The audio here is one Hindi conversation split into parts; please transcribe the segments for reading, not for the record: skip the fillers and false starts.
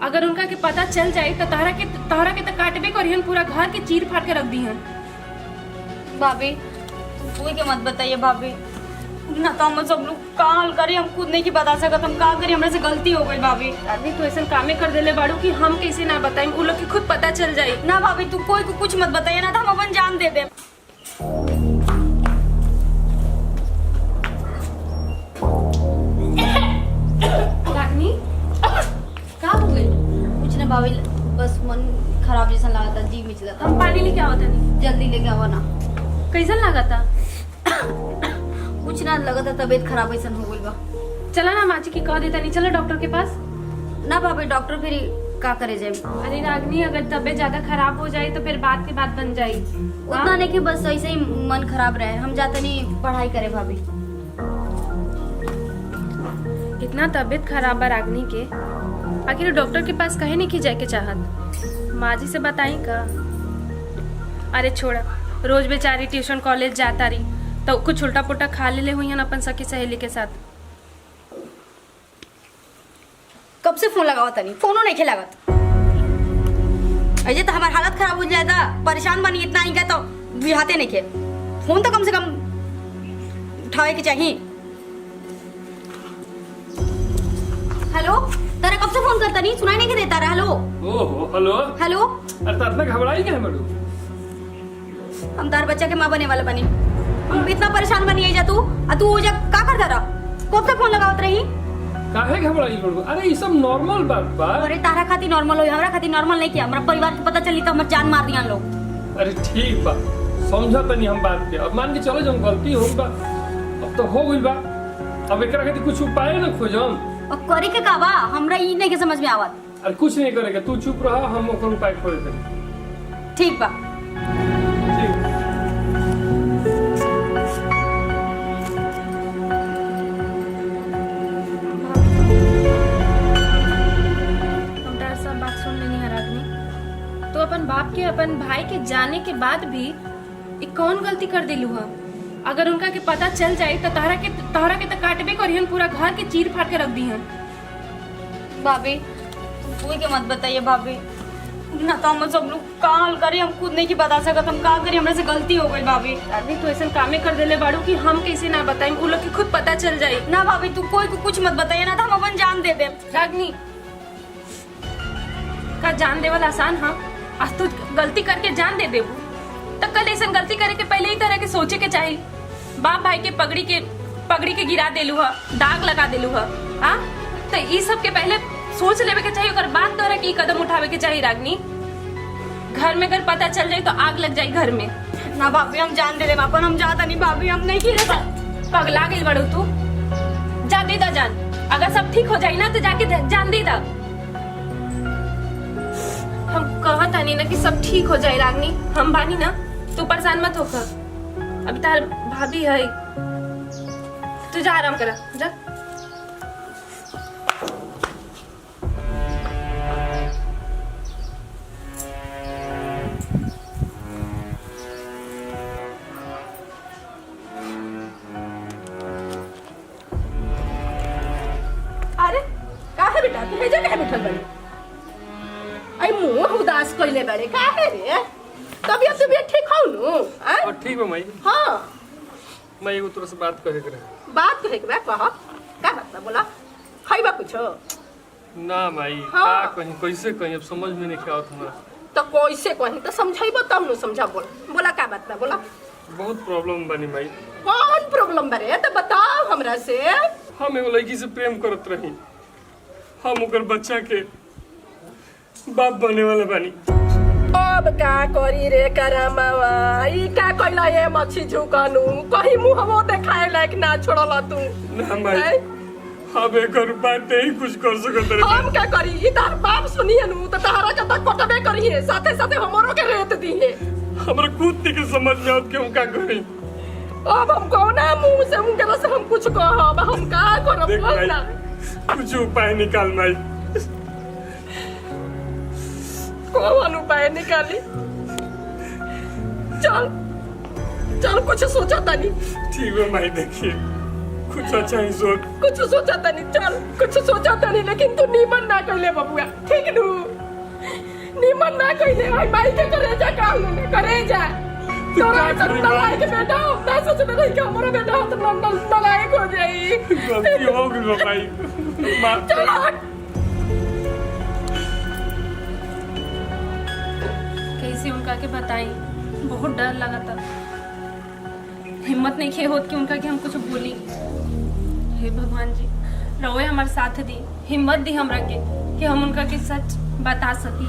अगर उनका के पता चल जाए तो तोहरा के तो काटबे करिहन, पूरा घर के चीर फाड़ के रख दिहन। भाभी कोई के मत बताइए भाभी, ना तो हम सब लोग का हल करी, हम खुद नहीं की बता सकत, हम का करी, हमरा से गलती हो गई भाभी। अभी तो ऐसा कामे कर देले बाड़ू कि हम कैसे ना बताएं, उ लोग के खुद पता चल जाए। ना भाभी तू कोई को कुछ मत बताइए, ना तो हम अपन जान दे दे। रागनी का हो गई? कुछ ना भाभी, बस मन खराब जैसा लगा था, जी मिचला था। हम पानी लेके आवत नहीं। जल्दी लेके आवा ना। कैसन लगा था? कुछ ना लगा था, तबीयत खराब ऐसा हो गई बा। चला ना माची की कह देता नहीं, चलो डॉक्टर के पास। ना भाभी डॉक्टर फिर का करे जाए। अरे रागनी अगर तबीयत ज्यादा खराब हो जाए तो फिर बात के बात बन जाए। उतना नहीं कि बस ऐसे ही मन खराब रहे, हम जाते नहीं पढ़ाई करे भाभी। इतना तबीयत खराब है रागनी के, आखिर डॉक्टर के पास कहे नहीं कि जाए के चाहत, माँ जी से बताई का। अरे छोड़ा, रोज बेचारी ट्यूशन कॉलेज जाता रही तो कुछ उल्टा पुल्टा खा ले हुई है अपन सखी सहेली के साथ। कब से फोन लगावा तनी, फोनो नहीं खेलावत। अजय तो हमारी हालत खराब हो जाएगा, परेशान बनी इतना ही का तो बुझाते नहीं के। फोन तो कम से कम उठावे के चाहिए। हेलो, तेरा कब से फोन करता नहीं, सुनाई नहीं के देता रहा। हेलो ओहो हेलो हेलो। अरे तो इतना घबराई क्या है मडू? हम तार बच्चा के माँ बने वाला बनी, हम इतना परेशान बनी है जा तू हो जा का करता रहा? कब से फोन लगावत रही? काहे घबराई मडू? अरे ये सब नॉर्मल बात बा। अरे तारा खाती नॉर्मल हो, हमरा खाती नॉर्मल नहीं किया। हमारा परिवार को पता चली तो हमर जान मार दिया लोग। अरे ठीक बा, समझा तनी हम बात के। अब मान के चलो जब गलती हो बा, अब तो हो गई बा। अब एकरा खातिर कुछ उपाय ना खोजम। अब करे के का बा, हमरा ई नहीं के समझ में आवत। अरे कुछ नहीं करेगा, तू चुप रहा, हम ओकर उपाय खोज देंगे। ठीक बा। ठीक। हम तार सब बात सुन लेनी है रागनी। तो अपन बाप के अपन भाई के जाने के बाद भी एक कौन गलती कर दिलू है? अगर उनका के पता चल जाए तो तोहरा के तो काटबे करिहन, पूरा घर के चीर फाड़ के रख दिहन। भाभी कोई के मत बताइए भाभी, ना तो हम सब लोग का हल करी, हम खुद नहीं की बता सकत, हम का करी, हमरा से गलती हो गई भाभी। अभी तो ऐसा कामे कर देले बाड़ू कि हम कैसे ना बताएं, उ लोग के खुद पता चल जाए। ना भाभी तू कोई को कुछ मत बताइए, ना तो हम अपन जान दे दे। रागनी का जान देवल आसान है? आज तो गलती करके जान दे देबू, तो कल ऐसा गलती करे के पहले ही तरह के सोचे के चाहिए। बाप भाई के पगड़ी के गिरा देलू है, दाग लगा देलू है। हाँ तो ये सब के पहले सोच लेवे के चाहिए, और बात तोरा की कदम उठावे के चाहिए। रागनी घर में अगर पता चल जाए तो आग लग जाए घर में। ना भाभी हम जान दे दे, अपन हम जाता नहीं भाभी, हम नहीं की पगला गई बड़ू तू, जा दे दा जान। अगर सब ठीक हो जाए ना तो जाके जान दे दा। हम कहता नहीं ना कि सब ठीक हो जाए रागनी, हम बानी ना, तू परेशान मत होकर। अभी तार भाभी है, तू जा आराम करा जा। अरे काहे बेटा तू हेजा काहे बैठल बड़ी? आई मुंह उदास कइले बड़े काहे रे? तबियत ठीक हो नु? और ठीक है माई, हां मैं एगो तोरा से बात कहे के रहे। बात कहे के बा, कह का बात बा बोला? खइबा कुछो? ना माई हाँ। का कहीं कैसे कहीं अब समझ में नहीं आवत हमरा। तो कैसे कहीं तो समझाइबो तब नु समझा बोला का बात बा बोला? बहुत प्रॉब्लम बनी माई। कौन प्रॉब्लम बा रे? तो बताओ हमरा से। हम एगो लड़की से प्रेम करत रही, हम ओकर बच्चा के बाप बने वाला बानी। अब का करी रे करमावा? ई का कइला ये मच्छी झुकानु? कहीं मुंहवो देखाए लायक ना छोड़ला तू। ना माई, हम एकर उपाय ते ही कुछ कर सकत रहे। हम क्या करी? ई तार बाप सुनिए नु तो तहरा के तक कटबे करिए, साथे साथे हमरो के रेत दिए। हमरा खुद के समझ में आवत के हम का करी। अब हम कौना मुंह से उनके से हम कुछ कहब? हम का करब देख बोल ना? माई, कुछ उपाय निकाल माई। कौन उपाय निकाली? चल चल कुछ सोचा तानी। ठीक है माई, देखिए कुछ अच्छा ही सोच। कुछ सोचा तनी चल कुछ सोचा तनी लेकिन तू नीमन ना कइले बबुआ ठीक नु नीमन ना कइले आई माई के करे जा काम न करे जा तोरा तो नलायक बेटा मैं सोच रही कि हमारा बेटा तो नलायक हो जाई गलती हो गई भाई माफ कर। कैसे उनका के बताई बहुत डर लगा था हिम्मत नहीं खे होत कि उनका के हम कुछ बोली हे भगवान जी रहोए हमारे साथ दी हिम्मत दी हमरा के कि हम उनका के सच बता सकी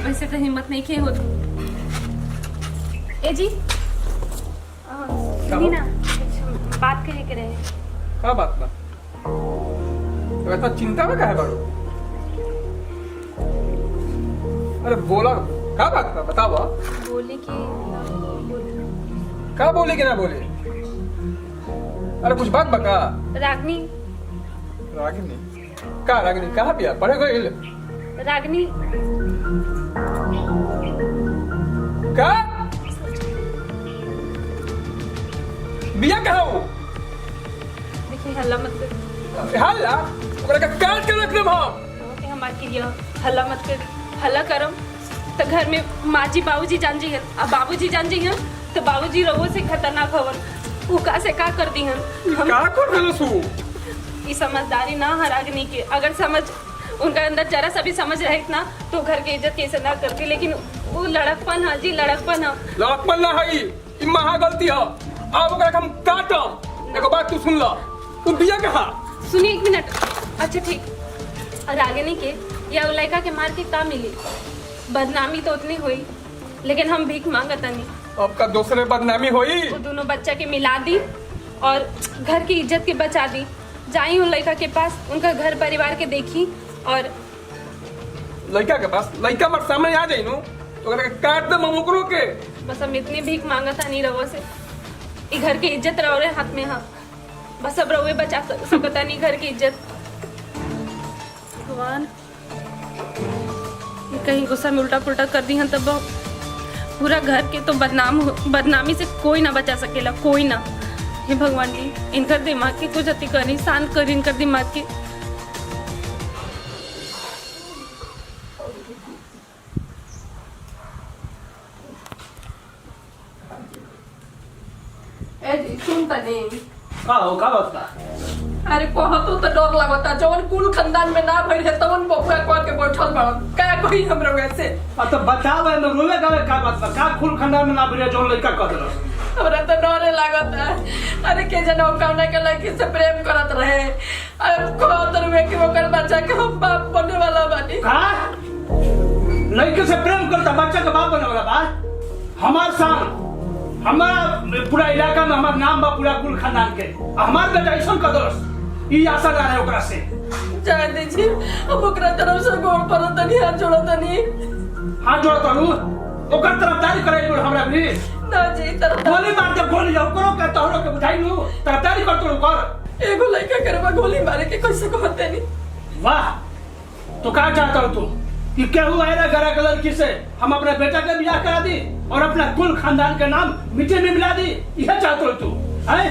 वैसे तो हिम्मत नहीं खे होत ए जी सुनी ना कुछ बात करे के रहे क्या बात बा तो ऐसा चिंता में काहे बड़ो अरे बोला क्या बात बा बताओ बोले कि क्या बोले कि ना बोले अरे कुछ बात बका रागनी रागिनी का रागिनी कहाँ पिया पढ़े गए रागनी का बिया कहाँ हो देखिए हल्ला मत कर हल्ला ओकरा के काट के रख देब हम कि हमार के लिए हल्ला मत कर हल्ला करम तो घर में माँ जी बाबूजी जान जी हैं अब बाबूजी जान जी हैं तो बाबूजी रहो से खतरनाक हवन वो का से का कर दी हम का कर देलो सु ये समझदारी ना हरागनी के अगर समझ उनका अंदर जरा सा भी समझ रहे ना तो घर की इज्जत कैसे ना करती लेकिन वो लड़कपन है जी लड़कपन है लड़कपन ना है ई महा गलती है अब ओकरा के हम काटम एगो बात तू सुन ल तू बिया कहाँ सुनिए 1 मिनट अच्छा ठीक रागिनी के या लड़का के मार के का मिली बदनामी तो उतनी हुई लेकिन हम भीख मांगता नहीं अब का दूसरे बदनामी होई वो दोनों बच्चा के मिला दी और घर की इज्जत के बचा दी जाई उन लड़का के पास उनका घर परिवार के देखी और लड़का के पास लड़का हमारे सामने आ जाई नु तो ओकरा के काट दे हम ओकरो के बस हम इतनी भीख मांगता नहीं रहो से ये घर की इज्जत रहो हाथ में हाँ बस अब रहो बचा सकता नहीं घर की इज्जत भगवान ये कहीं गुस्सा में उल्टा पुल्टा कर दी हैं तब पूरा घर के तो बदनामी से कोई ना बचा सकेला कोई ना हे भगवान जी इनकर दिमाग की कुछ अति करी शांत करी इनकर दिमाग की ए जी सुन तनी का हो का बात बा अरे कहतो तो डर लगता जवन कुल खानदान में ना भइल है तवन बबुआ कह के बैठल बड़ का कोई हमरा वैसे तो बताओ न रोवे गावे का बात बा का खुल खंडा में ना बढ़िया जोन लड़का कह देलो हमरा तो डरे लागता अरे के जना कौना के लड़की से प्रेम करत रहे अरे कहत रहे कि ओकर बच्चा के हम बाप बने वाला बानी का लड़के से प्रेम करता बच्चा का बाप बने वाला बा हमार साम हमारा पूरा इलाका में हमार नाम बा पूरा कुल खानदान के हमार बेटा ऐसा कर दोस्त ई आशा ना रहे ओकरा से जाए दीजिए अब ओकरा तरफ से गोड़ पड़त नहीं हाथ जोड़त नहीं हाथ जोड़ तनु ओकर तरफदारी करे जोड़ हमरा भी ना जी तरफ गोली मार दे गोली ओकरो के तोहरो के बुझाई नु तरफदारी कर तू कर एगो लड़का करवा गोली मारे के कैसे कहते नहीं वाह तो क्या चाहता हो तू कि केहू आएगा गरा के लड़की से हम अपने बेटा का ब्याह करा दी और अपना कुल खानदान के नाम मिट्टी में मिला दी यह चाहते हो तू है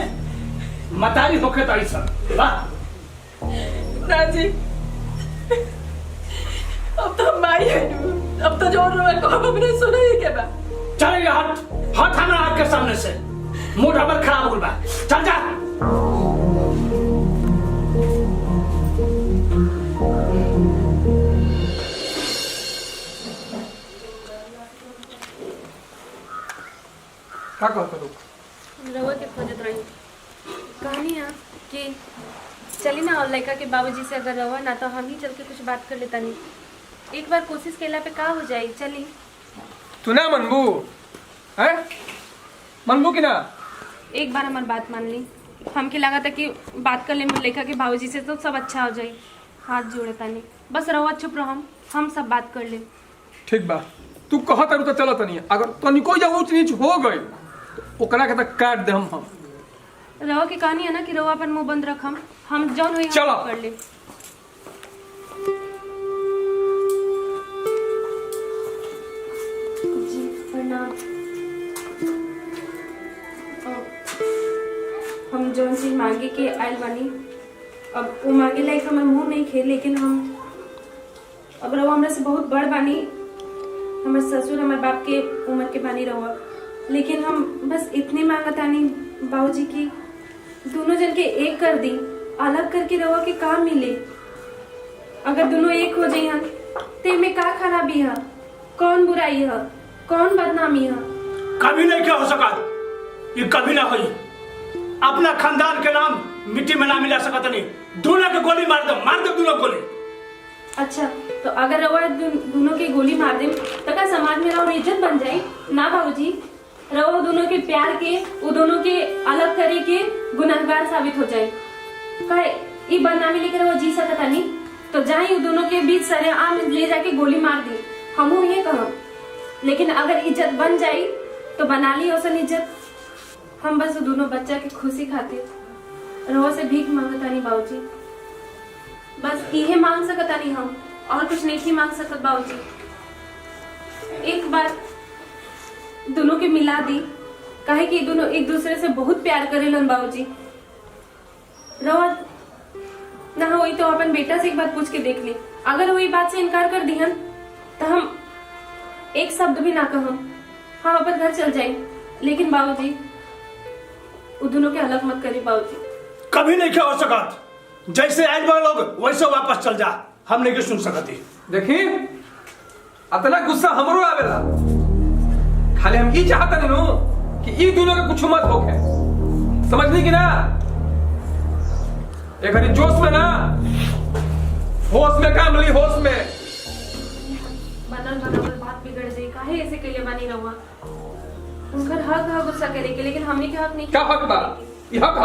मतारी होके तो ऐसा वाह ना जी अब तो माई है अब तो जोर रहा को हमने सुना ही के बा चलेगा हाथ हाथ हमारा हाथ के सामने से मूड हमार खराब हो गया चल जा का कहत लोग रहुआ के खोजत रही कहानी है कि चली ना और लड़का के बाबूजी से अगर रहुआ ना तो हम ही चल के कुछ बात कर लेता नहीं एक बार कोशिश केला पे का हो जाए चली तू ना मनबू हैं मनबू कि ना एक बार हमारी बात मान ली हमके लगा था कि बात कर ले लड़का के बाबूजी से तो सब अच्छा हो जाए हाथ जोड़े तानी बस रहुआ चुप रहो हम सब बात कर ले ठीक बा तू कहत तो चलत नहीं अगर तनिको या ऊंच नीच हो गई तो ओकरा के तक काट दे हम रहुआ की कहानी है ना कि रहुआ अपन मुंह बंद रखम हम जौन हुई चलो। कर ले जी प्रणाम हम जौन चीज मांगे के आयल बानी। अब वो मांगे लायक हमारे मुंह नहीं खे, लेकिन हम अब रवा हमरा से बहुत बड़ बानी। हमारे ससुर हमारे बाप के उम्र के बानी रवा, लेकिन हम बस इतने मांगतानी बाबूजी की दोनों जन के एक कर दी, अलग करके रवा के काम मिले। अगर दोनों एक हो जाइए तो में का खराबी है, कौन बुराई है, कौन बदनामी है? कभी नहीं क्या हो सका, ये कभी ना हुई। अपना खानदान के नाम मिट्टी में ना मिला सकता नहीं। दोनों के गोली मार दो दोनों गोली। अच्छा, तो अगर रवा दोनों की गोली मार दे तो क्या समाज में रवा इज्जत बन जाए? ना बाबूजी, रवा दोनों के प्यार के वो दोनों के अलग करे के गुनहगार साबित हो जाए। कहे ये बदनामी लेकर वो जी सकता नहीं, तो जाए दोनों के बीच सरेआम ले जाके गोली मार दी। हम ये कहो, लेकिन अगर इज्जत बन जाए तो बना ली औसन इज्जत। हम बस दोनों बच्चा की खुशी खातिर रवा से भीख मांगता नहीं बाबूजी, बस इहे मांग सकता नहीं हम, और कुछ नहीं मांग सकत बाबूजी। एक बार दोनों के मिला दी, काहे कि दोनों एक दूसरे से बहुत प्यार करेलन बाबूजी। रवा ना होई तो अपन बेटा से एक बार पूछ के देख ली। अगर वही बात से इनकार कर दिहन तो हम एक शब्द भी ना कहम, हम अपन घर चल जाए। लेकिन बाबूजी वो दोनों के अलग मत करी बाबूजी। कभी नहीं क्या हो सका। जैसे आए बा लोग वैसे वापस चल जा, हम नहीं सुन सकती। देखी अतना गुस्सा हमरो आवेला, खाली हम ई चाहता नहीं कि ई दोनों के कुछ मत होके, समझनी कि ना? एक हरी जोश में ना, होश में काम ली, होश में। बनल बनावल बात बिगड़ जाए, काहे ऐसे कैले बानी रहुआ? उनकर हक है गुस्सा करे के, लेकिन हमने के हक नहीं। क्या हक बा? ये हक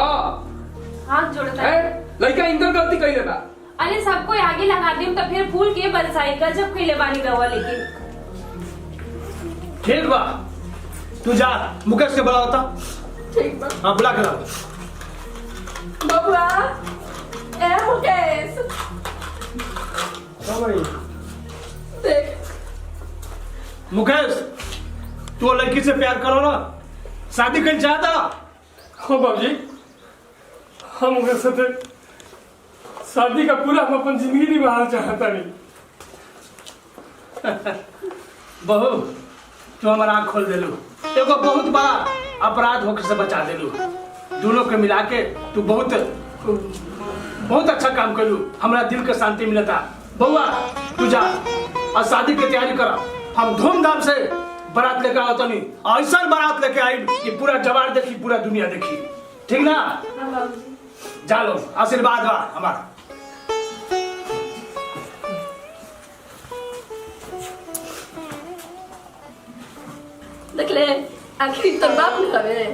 हाथ जोड़ता है। लड़का इनकर गलती कही बा। अरे सबको आगे लगा दे तो फिर फूल के बरसाई गजब कैले बानी रहुआ। लेकिन ठीक बा, तू जा मुकेश से बुला होता। ठीक बा हाँ बुला के लाओ। बबुआ, ए मुकेश, देख मुकेश, तू लड़की से प्यार करो ना, शादी करना चाहता? हाँ बाबूजी, हम उनके साथ शादी का पूरा हम अपन जिंदगी निभाना चाहता नहीं। बहू, तू हमारा आँख खोल देलू, एगो बहुत बड़ा अपराध होकर से बचा देलू। दोनों के मिला के तू बहुत अच्छा काम करलू, हमारा दिल के शांति मिलता। बउआ तू जा और शादी की तैयारी कर। हम धूमधाम से बारात लेकर आओ, तो नहीं ऐसा बारात लेके आई कि पूरा जवार देखी, पूरा दुनिया देखी। ठीक ना? जा लो, आशीर्वाद बा हमारा। देख ले, आखिर तो बाप न हवे।